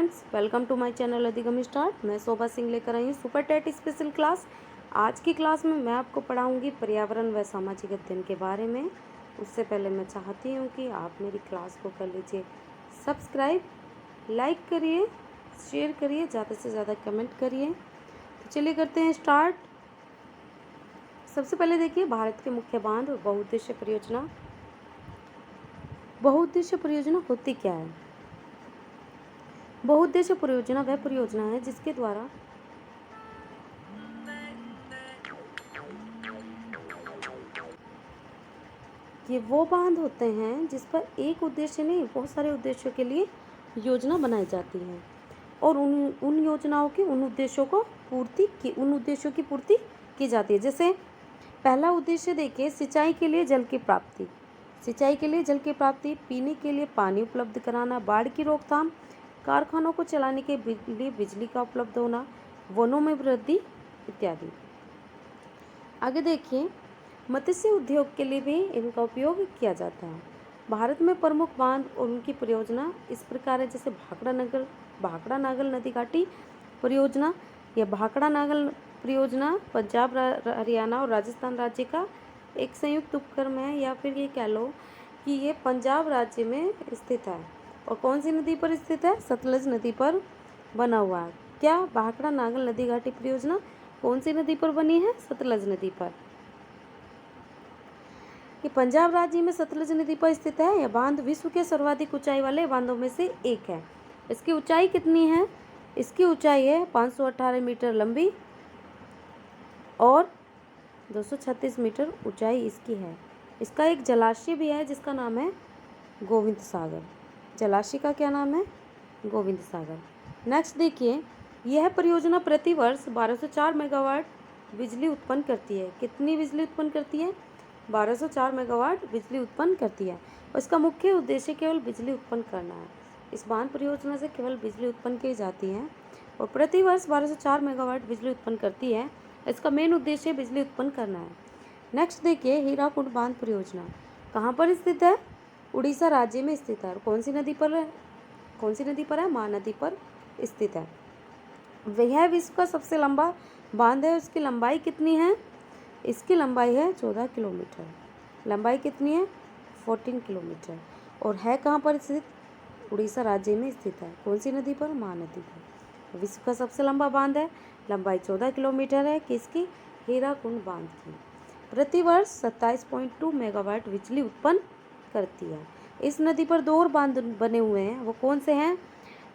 Friends, welcome to my channel Adhigam start. मैं शोभा सिंह लेकर आई हूँ सुपर टेट स्पेशल क्लास। आज की क्लास में मैं आपको पढ़ाऊंगी पर्यावरण व सामाजिक अध्ययन के बारे में। उससे पहले मैं चाहती हूँ कि आप मेरी क्लास को कर लीजिए सब्सक्राइब, लाइक करिए, शेयर करिए, ज़्यादा से ज़्यादा कमेंट करिए। तो चलिए करते हैं स्टार्ट। सबसे पहले देखिए भारत के मुख्य बांध और बहुउद्देश्य परियोजना। बहुउद्देश्य परियोजना होती क्या है? बहुउद्देश्य परियोजना वह परियोजना है जिसके द्वारा ये वो बांध होते हैं जिस पर एक उद्देश्य नहीं बहुत सारे उद्देश्यों के लिए योजना बनाई जाती है और उन योजनाओं के उन उद्देश्यों की पूर्ति की जाती है। जैसे पहला उद्देश्य देखिए सिंचाई के लिए जल की प्राप्ति। सिंचाई के लिए जल की प्राप्ति, पीने के लिए पानी उपलब्ध कराना, बाढ़ की रोकथाम, कारखानों को चलाने के लिए बिजली का उपलब्ध होना, वनों में वृद्धि इत्यादि। आगे देखिए मत्स्य उद्योग के लिए भी इनका उपयोग किया जाता है। भारत में प्रमुख बांध और उनकी परियोजना इस प्रकार है। जैसे भाखड़ा नागल नदी घाटी परियोजना। यह भाखड़ा नागल परियोजना पंजाब, हरियाणा और राजस्थान राज्य का एक संयुक्त उपक्रम है, या फिर ये कह लो कि ये पंजाब राज्य में स्थित है। और कौन सी नदी पर स्थित है? सतलज नदी पर बना हुआ है। क्या भाखड़ा नागल नदी घाटी परियोजना कौन सी नदी पर बनी है? सतलज नदी पर। ये पंजाब राज्य में सतलज नदी पर स्थित है। यह बांध विश्व के सर्वाधिक ऊंचाई वाले बांधों में से एक है। इसकी ऊंचाई कितनी है? इसकी ऊंचाई है 518 मीटर लंबी और 236 मीटर ऊंचाई इसकी है। इसका एक जलाशय भी है जिसका नाम है गोविंद सागर। जलाशय का क्या नाम है? गोविंद सागर। नेक्स्ट देखिए यह परियोजना प्रति वर्ष 1204 मेगावाट बिजली उत्पन्न करती है। कितनी बिजली उत्पन्न करती है? 1204 मेगावाट बिजली उत्पन्न करती है। और इसका मुख्य उद्देश्य केवल बिजली उत्पन्न करना है। इस बांध परियोजना से केवल बिजली उत्पन्न की जाती है और प्रति वर्ष 1204 मेगावाट बिजली उत्पन्न करती है। इसका मेन उद्देश्य बिजली उत्पन्न करना है। नेक्स्ट देखिए हीराकुंड बांध परियोजना कहाँ पर स्थित है? उड़ीसा राज्य में स्थित है। कौन सी नदी पर है? महानदी पर स्थित है। वह विश्व का सबसे लंबा बांध है। उसकी लंबाई कितनी है? इसकी लंबाई है 14 किलोमीटर। लंबाई कितनी है? 14 किलोमीटर। और है कहाँ पर स्थित? उड़ीसा राज्य में स्थित है। कौन सी नदी पर? महानदी पर। विश्व का सबसे लंबा बांध है, लंबाई 14 किलोमीटर है। किसकी? हीराकुंड बांध की। प्रति वर्ष 27.2 मेगावाट बिजली उत्पन्न करती है। इस नदी पर दो और बांध बने हुए हैं। वो कौन से हैं?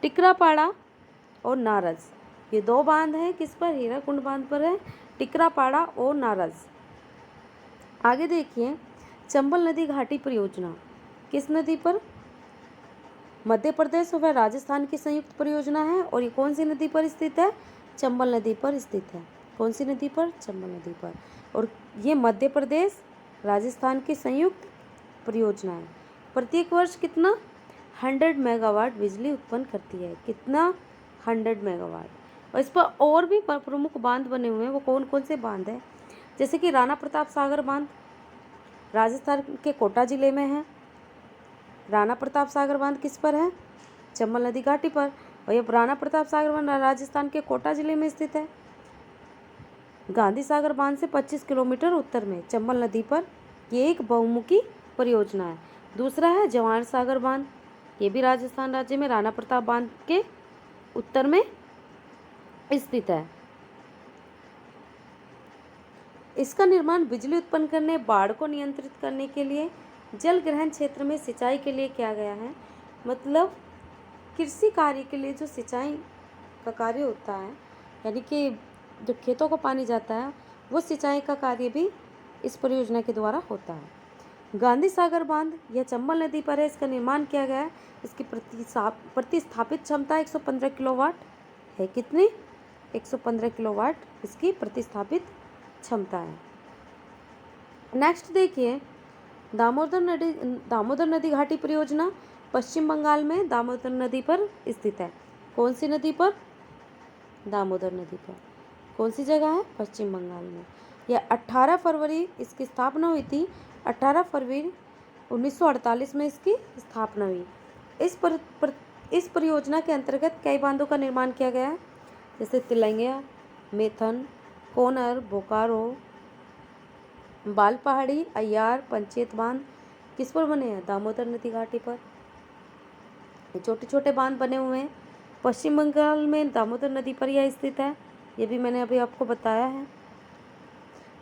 टिकरापाड़ा और नारज। ये दो बांध हैं। किस पर? हीराकुंड बांध पर है। टिकरापाड़ा और नारज। आगे देखिए चंबल नदी घाटी परियोजना किस नदी पर? मध्य प्रदेश व राजस्थान की संयुक्त परियोजना है। और ये कौन सी नदी पर स्थित है? चंबल नदी पर स्थित है। कौन सी नदी पर? चंबल नदी पर। और ये मध्य प्रदेश राजस्थान की संयुक्त परियोजना है। प्रत्येक वर्ष कितना? 100 मेगावाट बिजली उत्पन्न करती है। कितना? 100 मेगावाट। और इस पर और भी प्रमुख बांध बने हुए हैं। वो कौन कौन से बांध हैं? जैसे कि राणा प्रताप सागर बांध राजस्थान के कोटा जिले में है। राणा प्रताप सागर बांध किस पर है? चंबल नदी घाटी पर। और ये राणा प्रताप सागर बांध राजस्थान के कोटा जिले में स्थित है। गांधी सागर बांध से 25 किलोमीटर उत्तर में चंबल नदी पर। ये एक बहुमुखी परियोजना है। दूसरा है जवाहर सागर बांध। ये भी राजस्थान राज्य में राणा प्रताप बांध के उत्तर में स्थित है। इसका निर्माण बिजली उत्पन्न करने, बाढ़ को नियंत्रित करने के लिए, जल ग्रहण क्षेत्र में सिंचाई के लिए किया गया है। मतलब कृषि कार्य के लिए जो सिंचाई का कार्य होता है, यानी कि जो खेतों को पानी जाता है, वो सिंचाई का कार्य भी इस परियोजना के द्वारा होता है। गांधी सागर बांध यह चंबल नदी पर है। इसका निर्माण किया गया है। इसकी प्रतिस्थापित क्षमता 115 किलोवाट है। कितनी? 115 किलोवाट इसकी प्रतिस्थापित क्षमता है। नेक्स्ट देखिए दामोदर नदी घाटी परियोजना पश्चिम बंगाल में दामोदर नदी पर स्थित है। कौन सी नदी पर? दामोदर नदी पर। कौन सी जगह है? पश्चिम बंगाल में। यह 18 फरवरी इसकी स्थापना हुई थी। 18 फरवरी 1948 में इसकी स्थापना हुई। इस परियोजना के अंतर्गत कई बांधों का निर्माण किया गया है, जैसे तिलंगिया, मेथन, कोनर, बोकारो, बाल पहाड़ी, अय्यार, पंचेत बांध किस पर बने हैं? दामोदर नदी घाटी पर। ये छोटे छोटे बांध बने हुए हैं। पश्चिम बंगाल में दामोदर नदी पर यह स्थित है, ये भी मैंने अभी आपको बताया है।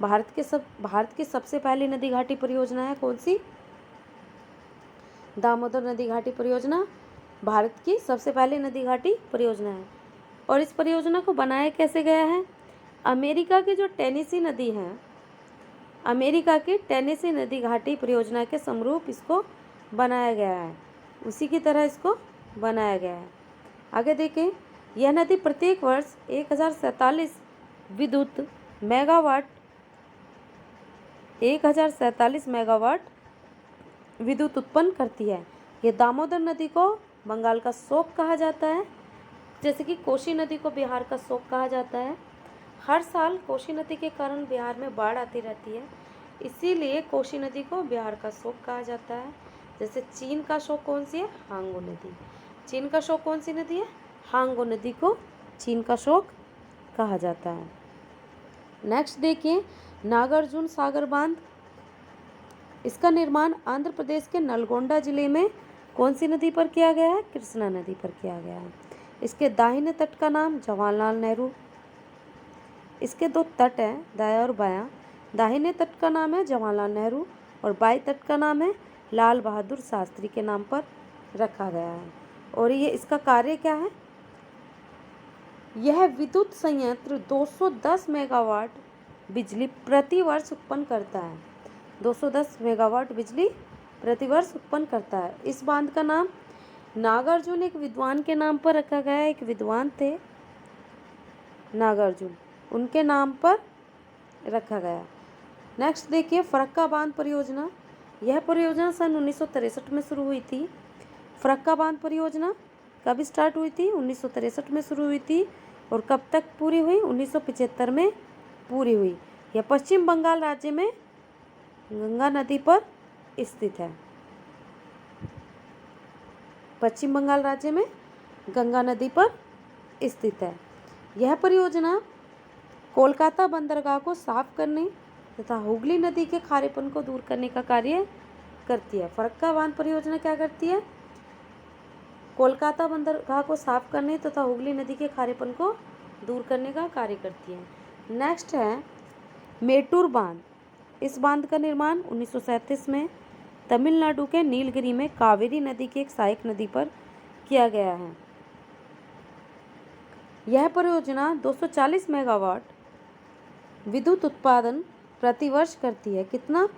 भारत की सबसे पहली नदी घाटी परियोजना है कौन सी? दामोदर नदी घाटी परियोजना भारत की सबसे पहली नदी घाटी परियोजना है। और इस परियोजना को बनाया कैसे गया है? अमेरिका की जो टेनेसी नदी है, अमेरिका की टेनेसी नदी घाटी परियोजना के समरूप इसको बनाया गया है, उसी की तरह इसको बनाया गया है। आगे देखें, यह नदी प्रत्येक वर्ष 1047 विद्युत मेगावाट विद्युत उत्पन्न करती है। ये दामोदर नदी को बंगाल का शोक कहा जाता है, जैसे कि कोसी नदी को बिहार का शोक कहा जाता है। हर साल कोसी नदी के कारण बिहार में बाढ़ आती रहती है, इसीलिए कोसी नदी को बिहार का शोक कहा जाता है। जैसे चीन का शोक कौन सी है? हांगो नदी। चीन का शोक कौन सी नदी है? हांगो नदी को चीन का शोक कहा जाता है। नेक्स्ट देखिए, नागार्जुन सागर बांध। इसका निर्माण आंध्र प्रदेश के नलगोंडा जिले में कौन सी नदी पर किया गया है? कृष्णा नदी पर किया गया है। इसके दाहिने तट का नाम जवाहरलाल नेहरू। इसके दो तट हैं, दायां और बायां। दाहिने तट का नाम है जवाहरलाल नेहरू और बाएं तट का नाम है लाल बहादुर शास्त्री के नाम पर रखा गया है। और ये इसका कार्य क्या है? यह विद्युत संयंत्र 210 मेगावाट बिजली प्रति वर्ष उत्पन्न करता है। 210 मेगावाट बिजली प्रति वर्ष उत्पन्न करता है। इस बांध का नाम नागार्जुन एक विद्वान के नाम पर रखा गया है। एक विद्वान थे नागार्जुन, उनके नाम पर रखा गया। नेक्स्ट देखिए, फरक्का बांध परियोजना। यह परियोजना सन 1963 में शुरू हुई थी। फरक्का बांध परियोजना कब स्टार्ट हुई थी? 1963 में शुरू हुई थी। और कब तक पूरी हुई? 1975 में पूरी हुई। यह पश्चिम बंगाल राज्य में गंगा नदी पर स्थित है। पश्चिम बंगाल राज्य में गंगा नदी पर स्थित है। यह परियोजना कोलकाता बंदरगाह को साफ करने तथा हुगली नदी के खारेपन को दूर करने का कार्य करती है। फरक्का बांध परियोजना क्या करती है? कोलकाता बंदरगाह को साफ करने तथा हुगली नदी के खारेपन को दूर करने का कार्य करती है। नेक्स्ट है मेटूर बांध। इस बांध का निर्माण 1937 में तमिलनाडु के नीलगिरी में कावेरी नदी की एक सहायक नदी पर किया गया है। यह परियोजना 240 मेगावाट विद्युत उत्पादन प्रति वर्ष करती है। कितना?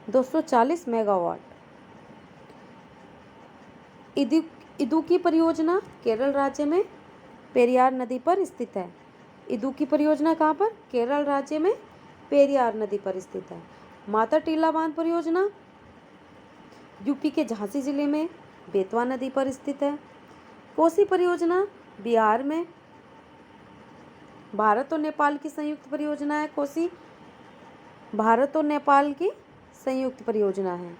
240 मेगावाट। इदुक्की परियोजना केरल राज्य में पेरियार नदी पर स्थित है। इदुक्की परियोजना कहाँ पर? केरल राज्य में पेरियार नदी पर स्थित है। माता टीला बांध परियोजना यूपी के झांसी जिले में बेतवा नदी पर स्थित है। कोसी परियोजना बिहार में भारत और नेपाल की संयुक्त परियोजना है। कोसी भारत और नेपाल की संयुक्त परियोजना है।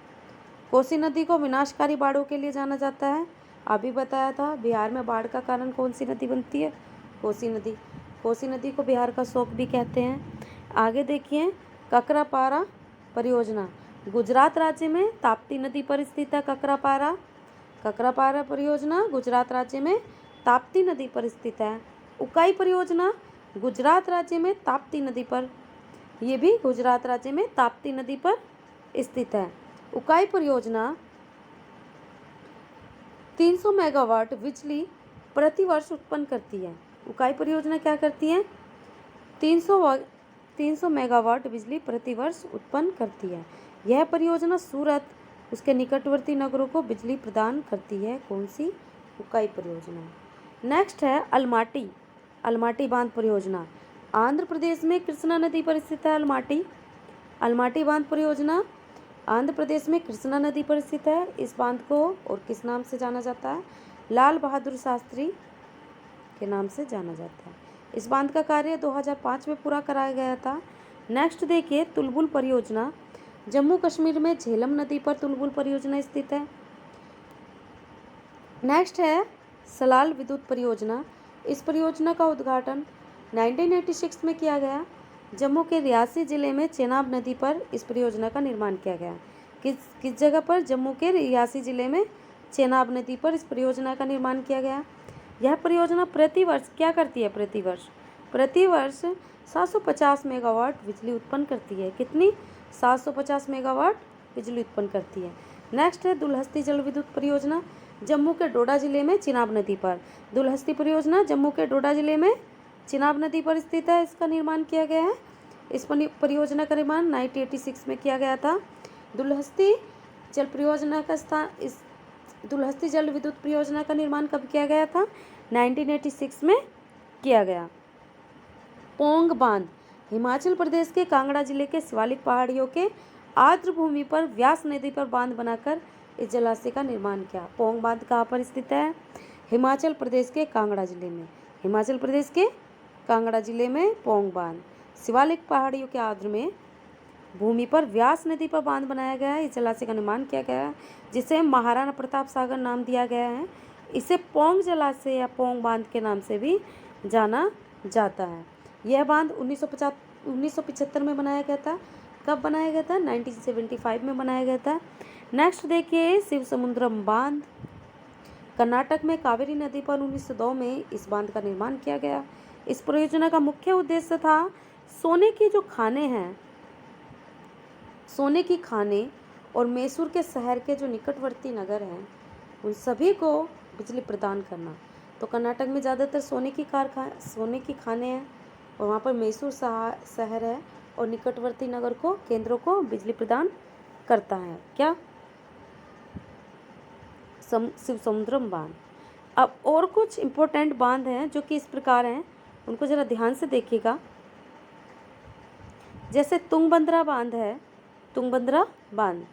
कोसी नदी को विनाशकारी बाढ़ों के लिए जाना जाता है। अभी बताया था, बिहार में बाढ़ का कारण कौन सी नदी बनती है? कोसी नदी। कोसी नदी को बिहार का शोक भी कहते हैं। आगे देखिए, ककरापारा परियोजना गुजरात राज्य में ताप्ती नदी पर स्थित है। ककरापारा परियोजना गुजरात राज्य में ताप्ती नदी पर स्थित है। उकाई परियोजना गुजरात राज्य में ताप्ती नदी पर, ये भी गुजरात राज्य में ताप्ती नदी पर स्थित है। उकाई परियोजना 300 मेगावाट बिजली प्रति वर्ष उत्पन्न करती है। उकाई परियोजना क्या करती है? 300 मेगावाट बिजली प्रति वर्ष उत्पन्न करती है। यह परियोजना सूरत उसके निकटवर्ती नगरों को बिजली प्रदान करती है। कौन सी? उकाई परियोजना। नेक्स्ट है अलमाटी बांध परियोजना। आंध्र प्रदेश में कृष्णा नदी पर स्थित है अलमाटी बांध परियोजना आंध्र प्रदेश में कृष्णा नदी पर स्थित है। इस बांध को और किस नाम से जाना जाता है? लाल बहादुर शास्त्री के नाम से जाना जाता है। इस बांध का कार्य 2005 में पूरा कराया गया था। नेक्स्ट देखिए, तुलबुल परियोजना। जम्मू कश्मीर में झेलम नदी पर तुलबुल परियोजना स्थित है। नेक्स्ट है सलाल विद्युत परियोजना। इस परियोजना का उद्घाटन 1986 में किया गया। जम्मू के रियासी जिले में चेनाब नदी पर इस परियोजना का निर्माण किया गया। किस जगह पर? जम्मू के रियासी जिले में चेनाब नदी पर इस परियोजना का निर्माण किया गया। यह परियोजना प्रतिवर्ष क्या करती है? प्रतिवर्ष 750 मेगावाट बिजली उत्पन्न करती है। कितनी? 750 मेगावाट बिजली उत्पन्न करती है। नेक्स्ट है दुलहस्ती जल विद्युत परियोजना। जम्मू के डोडा जिले में चिनाब नदी पर। दुलहस्ती परियोजना जम्मू के डोडा जिले में चिनाब नदी पर स्थित है। इसका निर्माण किया गया है। इस परियोजना का निर्माण 1986 में किया गया था। दुलहस्ती जल परियोजना का स्थान इस दुलहस्ती जल विद्युत परियोजना का निर्माण कब किया गया था? 1986 में किया गया। पोंग बांध। हिमाचल प्रदेश के कांगड़ा जिले के शिवालिक पहाड़ियों के आर्द्र भूमि पर व्यास नदी पर बांध बनाकर इस जलाशय का निर्माण किया। पोंग बांध कहाँ पर स्थित है? हिमाचल प्रदेश के कांगड़ा जिले में। हिमाचल प्रदेश के कांगड़ा जिले में पोंग बांध। शिवालिक पहाड़ियों के आर्द्र में भूमि पर व्यास नदी पर बांध बनाया गया है। इस जलाशय का निर्माण किया गया है, जिसे महाराणा प्रताप सागर नाम दिया गया है। इसे पोंग जलाशय या पोंग बांध के नाम से भी जाना जाता है। यह बांध 1975 में बनाया गया था। कब बनाया गया था? 1975 में बनाया गया था। नेक्स्ट देखिए शिव समुद्रम बांध। कर्नाटक में कावेरी नदी पर 1902 में इस बांध का निर्माण किया गया। इस परियोजना का मुख्य उद्देश्य था सोने की जो खाने हैं, सोने की खाने और मैसूर के शहर के जो निकटवर्ती नगर हैं उन सभी को बिजली प्रदान करना। तो कर्नाटक में ज़्यादातर सोने की खाने हैं और वहाँ पर मैसूर शहर है और निकटवर्ती नगर को केंद्रों को बिजली प्रदान करता है। क्या? शिव समुद्रम बांध। अब और कुछ इम्पोर्टेंट बांध हैं जो कि इस प्रकार हैं, उनको ज़रा ध्यान से देखिएगा। जैसे तुंगभद्रा बांध है, तुंगभद्रा बांध,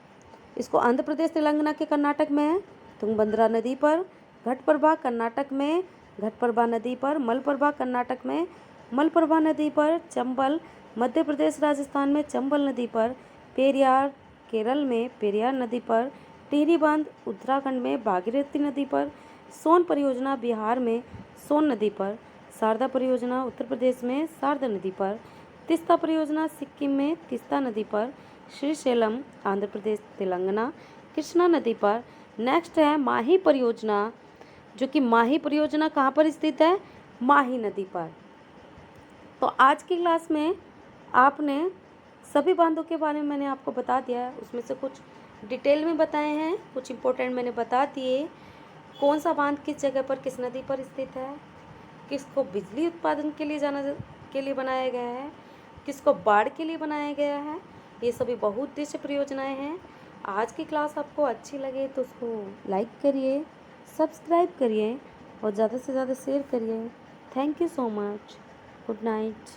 इसको आंध्र प्रदेश, तेलंगाना के कर्नाटक में है। तुंगभद्रा नदी पर। घटप्रभा कर्नाटक में, घटप्रभा नदी पर। मलप्रभा कर्नाटक में, मलप्रभा नदी पर। चंबल मध्य प्रदेश राजस्थान में, चंबल नदी पर। पेरियार केरल में, पेरियार नदी पर। टिहरी बांध उत्तराखंड में, भागीरथी नदी पर। सोन परियोजना बिहार में, सोन नदी पर। शारदा परियोजना उत्तर प्रदेश में, शारदा नदी पर। तीस्ता परियोजना सिक्किम में, तीस्ता नदी पर। श्रीशैलम आंध्र प्रदेश, तेलंगाना, कृष्णा नदी पर। नेक्स्ट है माही परियोजना, जो कि माही परियोजना कहाँ पर स्थित है? माही नदी पर। तो आज की क्लास में आपने सभी बांधों के बारे में मैंने आपको बता दिया है। उसमें से कुछ डिटेल में बताए हैं, कुछ इंपॉर्टेंट मैंने बता दिए। कौन सा बांध किस जगह पर, किस नदी पर स्थित है, किसको बिजली उत्पादन के लिए बनाया गया है, किसको बाढ़ के लिए बनाया गया है। ये सभी बहुउद्देश्य परियोजनाएं हैं। आज की क्लास आपको अच्छी लगे तो उसको लाइक करिए, सब्सक्राइब करिए और ज़्यादा से ज़्यादा शेयर करिए। Thank you so much. Good night.